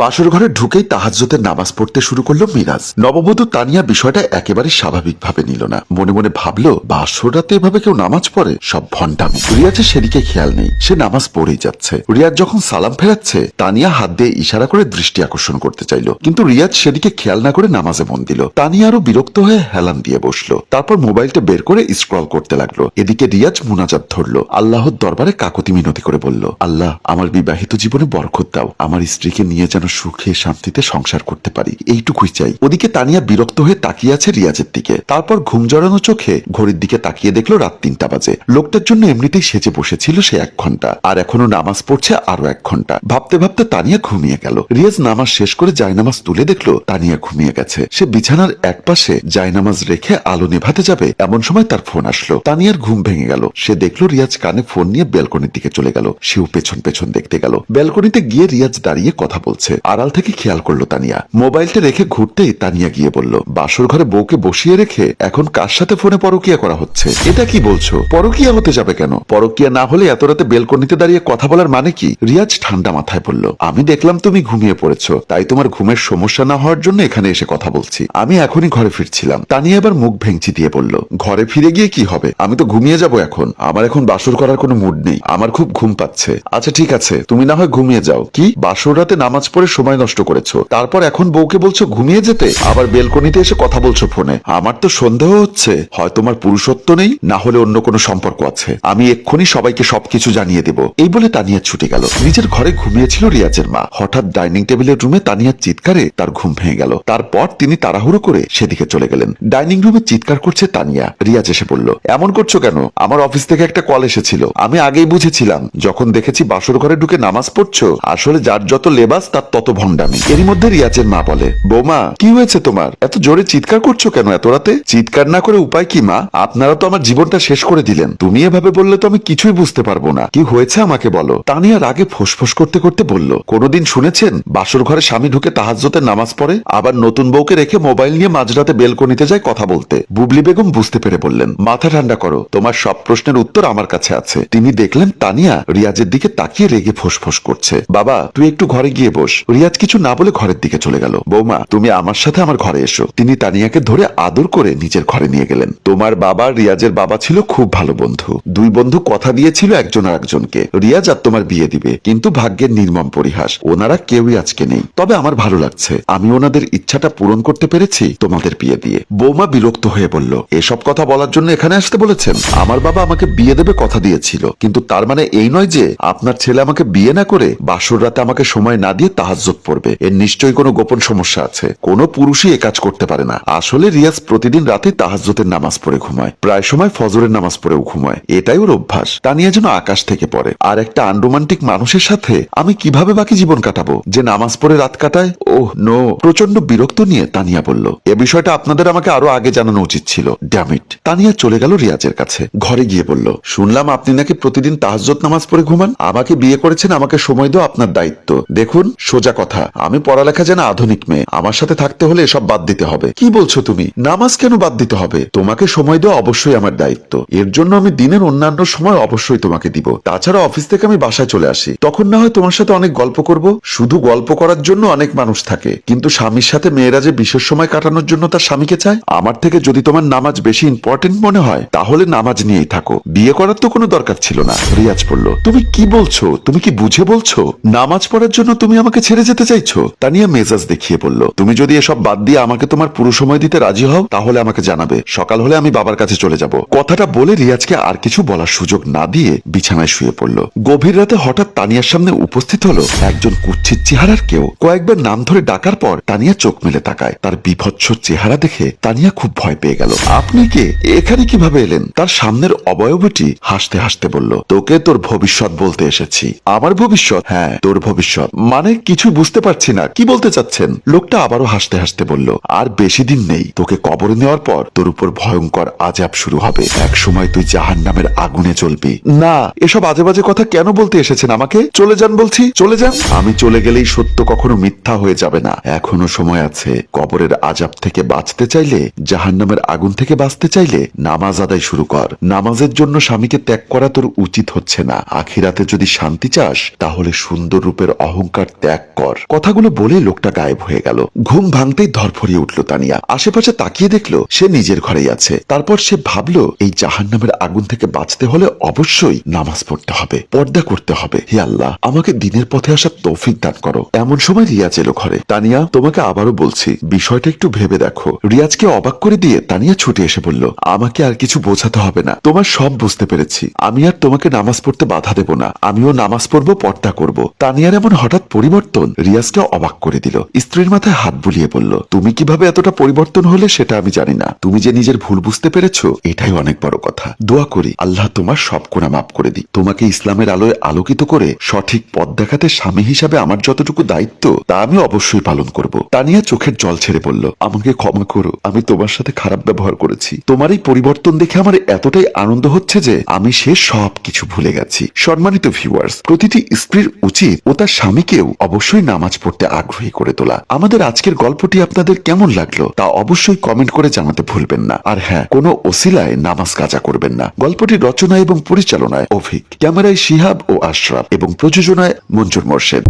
বাসর ঘরে ঢুকেই তাহাজ্জুদের নামাজ পড়তে শুরু করলো মিরাজ। নববধূ তানিয়া বিষয়টা একেবারে স্বাভাবিকভাবে নিল না। মনে মনে ভাবলো, বাসর রাতে এভাবে কেউ নামাজ পড়ে? সব ভণ্ডামি। রিয়াজের সেদিকে খেয়াল নেই, সে নামাজ পড়েই যাচ্ছে। রিয়াজ যখন সালাম ফেরাচ্ছে, তানিয়া হাত দিয়ে ইশারা করে দৃষ্টি আকর্ষণ করতে চাইল, কিন্তু রিয়াজ সেদিকে খেয়াল না করে নামাজে মন দিল। তানিয়া আরো বিরক্ত হয়ে হেলান দিয়ে বসলো। তারপর মোবাইলটা বের করে স্ক্রল করতে লাগলো। এদিকে রিয়াজ মুনাজাত ধরলো, আল্লাহর দরবারে কাকুতি মিনতি করে বলল, আল্লাহ, আমার বিবাহিত জীবনে বরকত দাও, আমার স্ত্রীকে নিয়ে যেন সুখে শান্তিতে সংসার করতে পারি, এইটুকুই চাই। ওদিকে তানিয়া বিরক্ত হয়ে তাকিয়ে আছে রিয়াজের দিকে। তারপর ঘুম জড়ানো চোখে ঘড়ির দিকে তাকিয়ে দেখলো রাত 3টা বাজে। লোকটার জন্য এমনিতেই সেজে বসেছিল সে 1 ঘন্টা, আর এখনো নামাজ পড়ছে আরো 1 ঘন্টা। ভাবতে ভাবতে তানিয়া ঘুমিয়ে গেল। রিয়াজ নামাজ শেষ করে জায়নামাজ তুলে দেখলো তানিয়া ঘুমিয়ে গেছে। সে বিছানার এক পাশে জায়নামাজ রেখে আলো নেভাতে যাবে, এমন সময় তার ফোন আসলো। তানিয়ার ঘুম ভেঙে গেল। সে দেখলো রিয়াজ কানে ফোন নিয়ে ব্যালকনির দিকে চলে গেল। সেও পেছন পেছন দেখতে গেল। ব্যালকনিতে গিয়ে রিয়াজ দাঁড়িয়ে কথা বলছে। আড়াল থেকে খেয়াল করলো তানিয়া। মোবাইলটা রেখে ঘুরতেই তানিয়া গিয়ে বলল, বাসর ঘরে বউকে বসিয়ে রেখে এখন কার সাথে ফোনে পরকিয়া করা হচ্ছে? এটা কি বলছো? পরকিয়া হতে যাবে কেন? পরকিয়া না হলে এত রাতে বেলকনিতে দাঁড়িয়ে কথা বলার মানে কি? রিয়াজ ঠান্ডা মাথায় বলল, আমি দেখলাম তুমি ঘুমিয়ে পড়েছো, তাই তোমার ঘুমের সমস্যা না হওয়ার জন্য এখানে এসে কথা বলছি। আমি এখনই ঘরে ফিরছিলাম। তানিয়া এবার মুখ ভেঙচি দিয়ে বলল, ঘরে ফিরে গিয়ে কি হবে? আমি তো ঘুমিয়ে যাব এখন। আমার এখন বাসর করার কোনো মুড নেই, আমার খুব ঘুম পাচ্ছে। আচ্ছা ঠিক আছে, তুমি না হয় ঘুমিয়ে যাও। কি বাসর রাতে নামাজ পড়ে সময় নষ্ট করেছো, তারপর এখন বউকে বলছো ঘুমিয়ে যেতে, আবার বেলকনিতে এসে কথা বলছো ফোনে। আমার তো সন্দেহ হচ্ছে হয় তোমার পুরুষত্ব নেই, না হলে অন্য কোনো সম্পর্ক আছে। আমি এক্ষুনি সবাইকে সবকিছু জানিয়ে দেব। এই বলে তানিয়া ছুটে গেল। নিজের ঘরে ঘুমিয়েছিল রিয়াজের মা। হঠাৎ ডাইনিং টেবিলের রুমে তানিয়ার চিৎকারে তার ঘুম ভেঙে গেল। তারপর তিনি তাড়াহুড়ো করে সেদিকে চলে গেলেন। ডাইনিং রুমে চিৎকার করছে তানিয়া। রিয়াজ এসে বলল, এমন করছো কেন? আমার অফিস থেকে একটা কল এসেছিল। আমি আগেই বুঝেছিলাম, যখন দেখেছি বাসর ঘরে ঢুকে নামাজ পড়ছো। আসলে যার যত লেবাস তার তত ভণ্ডামি। এরই মধ্যে রিয়াজের মা বলে, বৌমা কি হয়েছে তোমার? এত জোরে চিৎকার করছো কেন এত রাতে? চিৎকার না করে উপায় কি মা? আপনারা তো আমার জীবনটা শেষ করে দিলেন। তুমি এভাবে বললে তো আমি কিছুই বুঝতে পারবো না। কি হয়েছে আমাকে বলো। তানিয়া রাগে ফোঁসফোঁস করতে করতে বলল, কোনোদিন শুনেছেন বাসর ঘরে স্বামী ঢুকে তাহাজ্জুদের নামাজ পড়ে, আবার নতুন বউকে রেখে মোবাইল নিয়ে মাঝরাতে বেলকনিতে যায় কথা বলতে? বুবলি বেগম বুঝতে পেরে বললেন, মাথা ঠান্ডা করো, তোমার সব প্রশ্নের উত্তর আমার কাছে আছে। তিনি দেখলেন তানিয়া রিয়াজের দিকে তাকিয়ে রেগে ফোঁসফোঁস করছে। বাবা তুই একটু ঘরে গিয়ে বস। রিয়াজ কিছু না বলে ঘরের দিকে চলে গেল। বৌমা তুমি আমার সাথে আমার ঘরে এসো। তিনি তানিয়াকে ধরে আদর করে নিজের ঘরে নিয়ে গেলেন। তোমার বাবা রিয়াজের বাবা ছিল খুব ভালো বন্ধু। দুই বন্ধু কথা দিয়েছিল একজন আর একজনকে, রিয়াজ আর তোমার বিয়ে দিবে, কিন্তু ভাগ্যের নির্মম পরিহাস, ওনারা কেউই আজকে নেই। তবে আমার ভালো লাগছে, আমি ওনাদের ইচ্ছাটা পূরণ করতে পেরেছি তোমাদের বিয়ে দিয়ে। বৌমা বিরক্ত হয়ে বলল, এসব কথা বলার জন্য এখানে আসতে বলেছেন? আমার বাবা আমাকে বিয়ে দেবে কথা দিয়েছিল, কিন্তু তার মানে এই নয় যে আপনার ছেলে আমাকে বিয়ে না করে বাসর রাতে আমাকে সময় না দিয়ে তাহাজ্জুদ পড়বে। এর নিশ্চয়ই কোনো গোপন সমস্যা আছে। কোনো পুরুষই এ কাজ করতে পারে না। আসলে রিয়াজ প্রতিদিন রাতে তাহাজ্জুদের নামাজ পড়ে ঘুমায়, প্রায় সময় ফজরের নামাজ পড়েও ঘুমায়। এটাই ওর অভ্যাস। তানিয়া যেন আকাশ থেকে পড়ে। আর একটা আনরোমান্টিক মানুষের সাথে আমি কিভাবে বাকি জীবন কাটাবো, যে নামাজ পড়ে রাত কাটায়? Oh no. প্রচন্ড বিরক্ত নিয়ে তানিয়া বলল, এ বিষয়টা আপনাদের আমাকে আরো আগে জানানো উচিত ছিল। Damn it. তানিয়া চলে গেল রিয়াজের কাছে। ঘরে গিয়ে বলল, শুনলাম আপনি নাকি প্রতিদিন তাহাজ্জুদ নামাজ পড়ে ঘুমান। আমাকে বিয়ে করেছেন, আমাকে সময় দাও আপনার দায়িত্ব। দেখুন সোজা কথা, আমি পড়ালেখা যেন আধুনিক মেয়ে, আমার সাথে থাকতে হলে এসব বাদ দিতে হবে। কি বলছো তুমি? নামাজ কেন বাদ দিতে হবে? তোমাকে সময় দেওয়া অবশ্যই আমার দায়িত্ব। এর জন্য আমি দিনের অন্যান্য সময় অবশ্যই তোমাকে দিব। তাছাড়া অফিস থেকে আমি বাসায় চলে আসি, তখন না হয় তোমার সাথে অনেক গল্প করব। শুধু গল্প করার জন্য অনেক মানুষ থাকে, কিন্তু স্বামীর সাথে মেয়েরা যে বিশেষ সময় কাটানোর জন্য তার স্বামীকে চায়। আমার থেকে যদি তোমার নামাজ বেশি ইম্পর্টেন্ট মনে হয়, তাহলে নামাজ নিয়েই থাকো। বিয়ে করার তো কোনো দরকার ছিল না। রিয়াজ বলল, তুমি কি বলছো? তুমি কি বুঝে বলছো? নামাজ পড়ার জন্য তুমি আমাকে ছেড়ে যেতে চাইছো? তানিয়া মেজাজ দেখিয়ে বলল, তুমি যদি এসব বাদ দিয়ে আমাকে তোমার পুরো সময় দিতে রাজি হও, তাহলে আমাকে জানাবে। সকাল হলে আমি বাবার কাছে চলে যাব। কথাটা বলে রিয়াজকে আর কিছু বলার সুযোগ না দিয়ে বিছানায় শুয়ে পড়ল। গভীর রাতে হঠাৎ তানিয়ার সামনে উপস্থিত হলো একজন কুৎসিত চেহারার কেউ। কয়েকবার নাম ধরে ডাকার পর তানিয়া চোখ মেলে তাকায়। তার বিভৎস চেহারা দেখে তানিয়া খুব ভয় পেয়ে গেল। আপনি কে? এখানে কিভাবে এলেন? তার সামনের অবয়বটি হাসতে হাসতে বলল, তোকে তোর ভবিষ্যৎ বলতে এসেছি। আমার ভবিষ্যৎ? হ্যাঁ তোর ভবিষ্যৎ। মানে কিছু বুঝতে পারছি না, কি বলতে চাচ্ছেন? লোকটা আবারও হাসতে হাসতে বলল, আর বেশি দিন নেই, তোকে কবরে নেওয়ার পর তোর উপর ভয়ঙ্কর আযাব শুরু হবে। এক সময় তুই জাহান্নামের আগুনে জ্বলবি। না, এসব আজে বাজে কথা কেন বলতে এসেছেন আমাকে? চলে যান বলছি, চলে যান। আমি চলে গেলেই সত্য কখনো মিথ্যা হয়ে যাবে না, এখনো সময় আছে। কবরের আযাব থেকে বাঁচতে চাইলে, জাহান্নামের আগুন থেকে বাঁচতে চাইলে নামাজ আদায় শুরু কর। নামাজের জন্য স্বামীকে ত্যাগ করা তোর উচিত হচ্ছে না। আখিরাতে যদি শান্তি চাস তাহলে সুন্দর রূপের অহংকার ত্যাগ কর। কথাগুলো বলে লোকটা গায়েব হয়ে গেল। ঘুম ভাঙতেই ধরফরিয়ে উঠল তানিয়া। আশেপাশে তাকিয়ে দেখলো সে নিজের ঘরেই আছে। তারপর সে ভাবলো এই জাহান্নামের আগুন থেকে বাঁচতে হলে অবশ্যই নামাজ পড়তে হবে, পর্দা করতে হবে। হে আল্লাহ, আমাকে দিনের পথে আসার তৌফিক দান করো। এমন সময় রিয়াজ এলো ঘরে। তানিয়া, তোমাকে আবারও বলছি, বিষয়টা একটু ভেবে দেখো। রিয়াজকে অবাক করে দিয়ে তানিয়া ছুটে এসে বলল, আমাকে আর কিছু বোঝাতে হবে না, তোমার সব বুঝতে পেরেছি। আমি আর তোমাকে নামাজ পড়তে বাধা দেব না। আমিও নামাজ পড়বো, পর্দা করব। তানিয়ার এমন হঠাৎ পরিবর্তন রিয়াজকে অবাক করে দিল। স্ত্রীর মাথায় হাত বুলিয়ে বলল, তুমি কিভাবে এতটা পরিবর্তন হলে সেটা আমি জানি না। তুমি যে নিজের ভুল বুঝতে পেরেছো এটাই অনেক বড় কথা। দোয়া করি আল্লাহ তোমার সব গুনাহ মাফ করে দিক। তোমাকে ইসলামের আলোয় আলোকিত করে সঠিক পথ দেখাতে স্বামী হিসাবে আমার যতটুকু দায়িত্ব তা আমি অবশ্যই পালন করব। তানিয়া চোখের জল ছেড়ে বলল, আমাকে ক্ষমা করো, আমি তোমার সাথে খারাপ ব্যবহার করেছি। তোমার এই পরিবর্তন দেখে আমার এতটাই আনন্দ হচ্ছে যে আমি সে সব কিছু ভুলে গেছি। সম্মানিত ভিউয়ার্স, প্রতিটি স্ত্রীর উচিত ও তার স্বামীকেও অবশ্যই নামাজ পড়তে আগ্রহী করে তোলা। আমাদের আজকের গল্পটি আপনাদের কেমন লাগলো তা অবশ্যই কমেন্ট করে জানাতে ভুলবেন না। আর হ্যাঁ, কোনো ওসিলায় নামাজ কাজা করবেন না। গল্পটি রচনা এবং পরিচালনায় অভিক, ক্যামেরায় শিহাব ও আশরাফ এবং প্রযোজনায় মঞ্জুর মোর্শেদ।